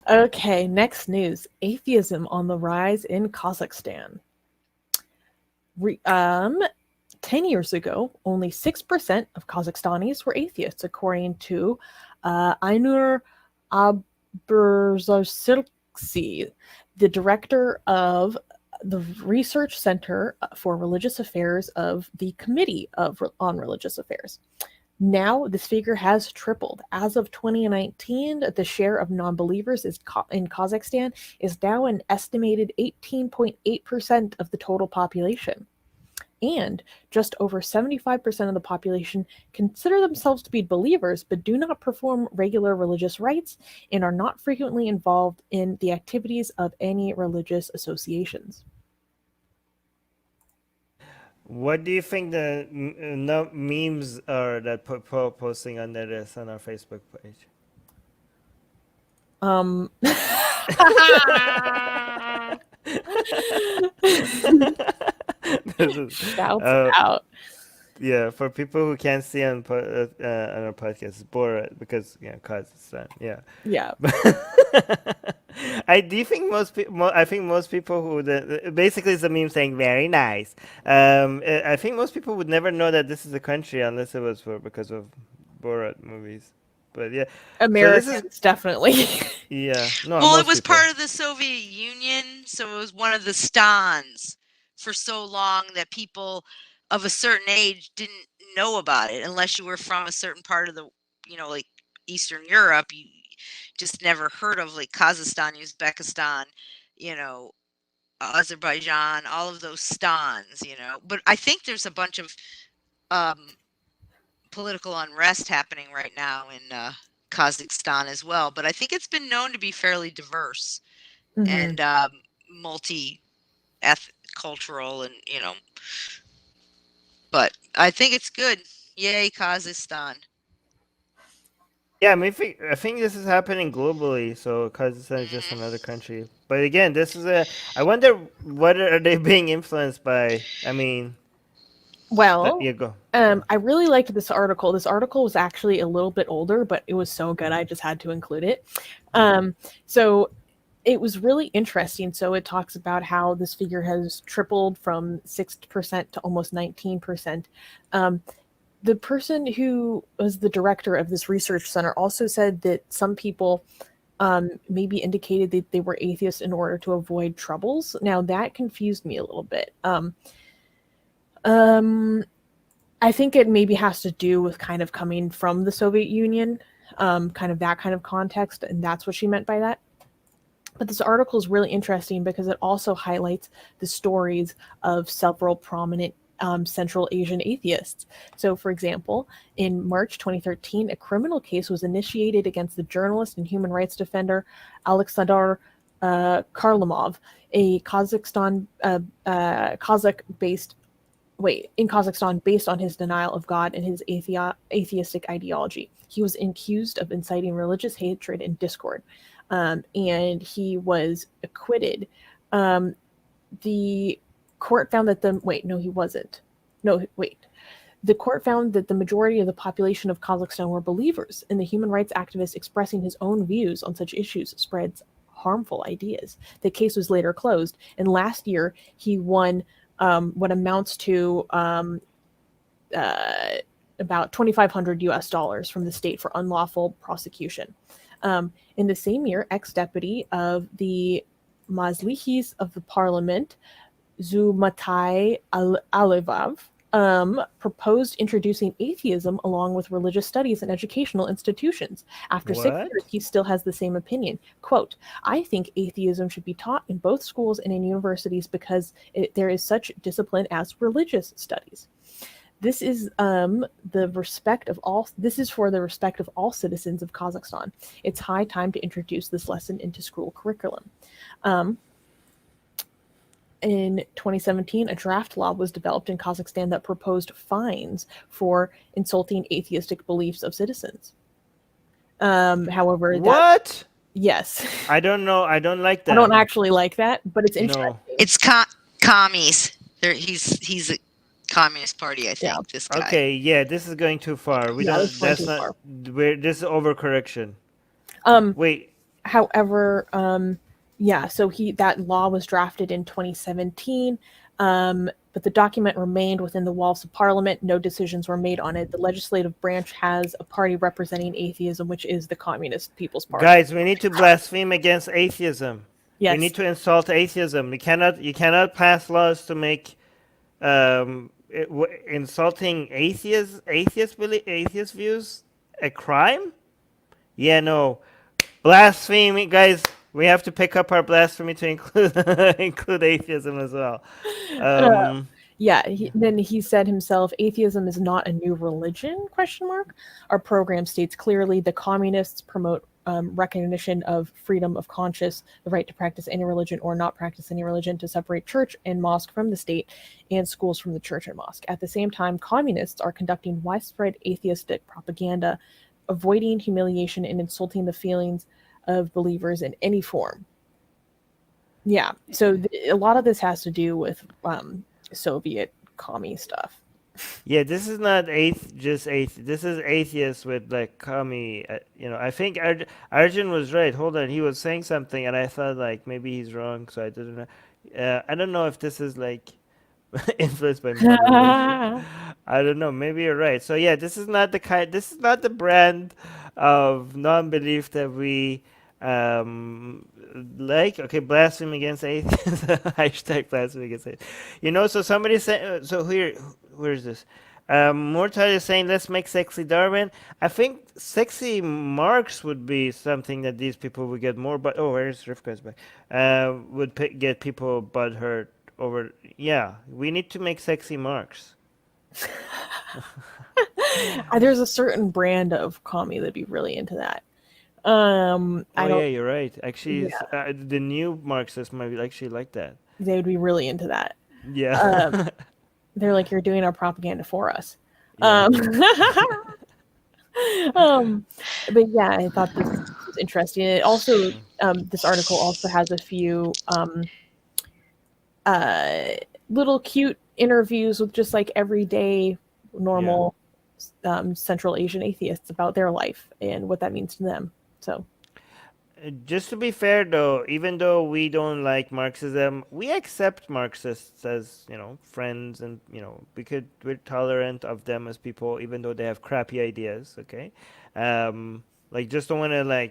Okay, next news. Atheism on the rise in Kazakhstan. Re- um, 10 years ago, only 6% of Kazakhstanis were atheists, according to Ainur Aburzarsilksi, the director of the Research Center for Religious Affairs of the Committee on Religious Affairs. Now, this figure has tripled. As of 2019, the share of non-believers in Kazakhstan is now an estimated 18.8% of the total population. And just over 75% of the population consider themselves to be believers but do not perform regular religious rites and are not frequently involved in the activities of any religious associations. What do you think the no, memes are that posting under this on our Facebook page? Um, This is, Shouts uh, out. yeah, for people who can't see on our podcast, it's Borat because Kazakhstan. Yeah, Yeah. I do think I think most people who basically it's a meme saying very nice. I think most people would never know that this is a country unless it was because of Borat movies. But yeah, so this is Americans, definitely. yeah, no, Well, it most was people. part of the Soviet Union, so it was one of the stans for so long that people of a certain age didn't know about it unless you were from a certain part of the, like Eastern Europe. You just never heard of like Kazakhstan, Uzbekistan, you know, Azerbaijan, all of those stans. But I think there's a bunch of um, political unrest happening right now in Kazakhstan as well. But I think it's been known to be fairly diverse Mhm. and multi cultural and. But I think it's good. Yay, Kazakhstan. Yeah, I think this is happening globally. So Kazakhstan is just another Mhm. country. But again, this is a. I wonder what are they being influenced by? I mean, Well, you go. I really liked this article. This article was actually a little bit older, but it was so good I just had to include it. Um, so it was really interesting. So it talks about how this figure has tripled from 6% to almost 19%. Um, the person who was the director of this research center also said that some people maybe indicated that they were atheists in order to avoid troubles. Now that confused me a little bit. Um, I think it maybe has to do with kind of coming from the Soviet Union, kind of that kind of context, and that's what she meant by that. But this article is really interesting because it also highlights the stories of several prominent Central Asian atheists. So, for example, in March 2013, a criminal case was initiated against the journalist and human rights defender Alexander Karlamov, a Kazakh-based in Kazakhstan based on his denial of God and his atheistic ideology. He was accused of inciting religious hatred and discord, and he was acquitted. Um, the court found that the wait, no, he wasn't. No, wait. The court found that the majority of the population of Kazakhstan were believers, and the human rights activist expressing his own views on such issues spreads harmful ideas. The case was later closed, and last year he won what amounts to uh, about 2,500 US dollars from the state for unlawful prosecution. In the same year, ex deputy of the Mazlihis of the parliament, Zumatai Aliyev, proposed introducing atheism along with religious studies in educational institutions. After 6 years, What? he still has the same opinion. Quote, I think atheism should be taught in both schools and in universities because there is such discipline as religious studies. This is the respect of all. This is for the respect of all citizens of Kazakhstan. It's high time to introduce this lesson into school curriculum. Um, in 2017, a draft law was developed in Kazakhstan that proposed fines for insulting atheistic beliefs of citizens. However, that What? yes, I don't know. I don't like I don't that. actually like that, but it's No. interesting. It's commies. He's a communist party, I Yeah, think, this guy. Okay. Yeah, this is going too far. We yeah, that's don't. going That's too not. far. We're. This is overcorrection. Um, Wait. However, yeah, so that law was drafted in 2017, but the document remained within the walls of Parliament. No decisions were made on it. The legislative branch has a party representing atheism, which is the Communist People's Party. Guys, we need to blaspheme against atheism. We Yes. need to insult atheism. You cannot pass laws to make insulting atheist views a crime. Yeah, no, blasphemy, guys. We have to pick up our blasphemy to include include atheism as well. Um, Yeah, then he said himself, atheism is not a new religion, question mark. Our program states clearly the communists promote recognition of freedom of conscience, the right to practice any religion or not practice any religion, to separate church and mosque from the state and schools from the church and mosque. At the same time, communists are conducting widespread atheistic propaganda, avoiding humiliation and insulting the feelings of believers in any form. Yeah, so a lot of this has to do with Soviet commie stuff. yeah, this is not just atheist. This is atheist with like commie. I think Arjun was right. Hold on, he was saying something, and I thought like maybe he's wrong, so I didn't know. I don't know if this is like influenced by moderation. I don't know. Maybe you're right. So yeah, this is not the kind. This is not the brand of non-belief that we like. Okay, blasphemy against atheists. Hashtag blasphemy against atheists. So somebody said. So where's this? Mortal is saying, let's make sexy Darwin. I think sexy Marx would be something that these people would get more. But where's Rivka's back? Get people butthurt over. Yeah, we need to make sexy Marx. There's a certain brand of commie that'd be really into that. Yeah, you're right. Actually, the new Marxists might actually like that. They would be really into that. Yeah. They're like, you're doing our propaganda for us. Yeah. But yeah, I thought this was interesting. It also, this article also has a few little cute interviews with just like everyday, normal Central Asian atheists about their life and what that means to them. So, just to be fair, though, even though we don't like Marxism, we accept Marxists as friends, and we're tolerant of them as people, even though they have crappy ideas. Okay, just don't want to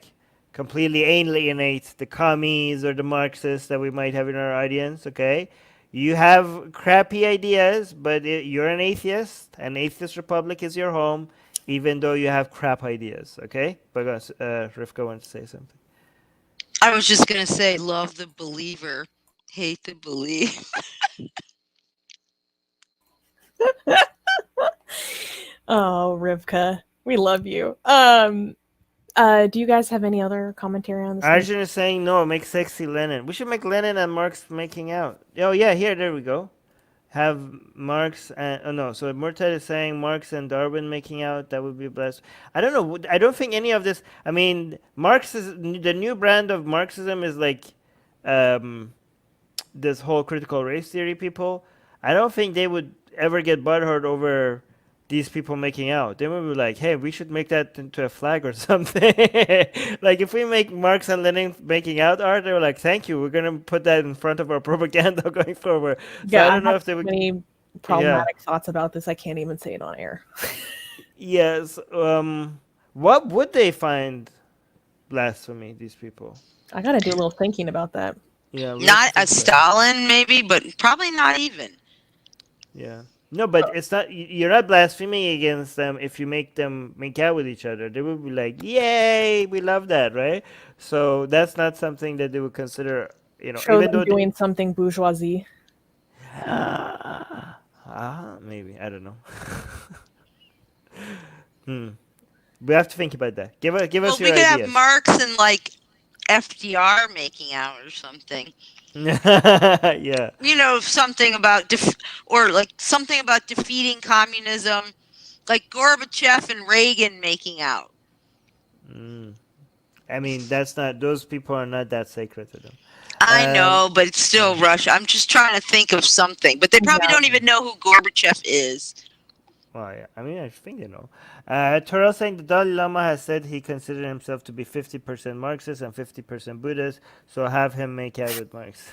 completely alienate the commies or the Marxists that we might have in our audience. Okay, you have crappy ideas, but you're an atheist, and Atheist Republic is your home, even though you have crap ideas. Okay, but Rivka wants to say something. I was just going to say, love the believer, hate the belief. Oh, Rivka, we love you. Do you guys have any other commentary on this? Arjun is saying no, make sexy Lenin. We should make Lenin and Marx making out. Oh yeah, there we go. Have Marx and so Murtad is saying Marx and Darwin making out. That would be blessed. I don't know. I don't think any of this. I mean, the new brand of Marxism is this whole critical race theory people. I don't think they would ever get butthurt over these people making out. They would be like, hey, we should make that into a flag or something. Like if we make Marx and Lenin making out art, they were like, thank you, we're going to put that in front of our propaganda going forward. So I don't know if they would... many problematic thoughts about this. I can't even say it on air. Yes. What would they find blasphemy, these people? I got to do a little thinking about that. Yeah. Not a Stalin, maybe, but probably not even. Yeah. No, but it's not. You're not blaspheming against them if you make them make out with each other. They would be like, "Yay, we love that," right? So that's not something that they would consider. Show even them doing something bourgeoisie. Maybe, I don't know. We have to think about that. Give us your ideas. We could have Marx and FDR making out or something. Yeah. Something about something about defeating communism, like Gorbachev and Reagan making out. I mean, those people are not that sacred to them. I know, but it's still Russia. I'm just trying to think of something, but they probably don't even know who Gorbachev is. Well, yeah, I mean, I think they know. Toro saying the Dalai Lama has said he considered himself to be 50% Marxist and 50% Buddhist, so have him make out with Marx.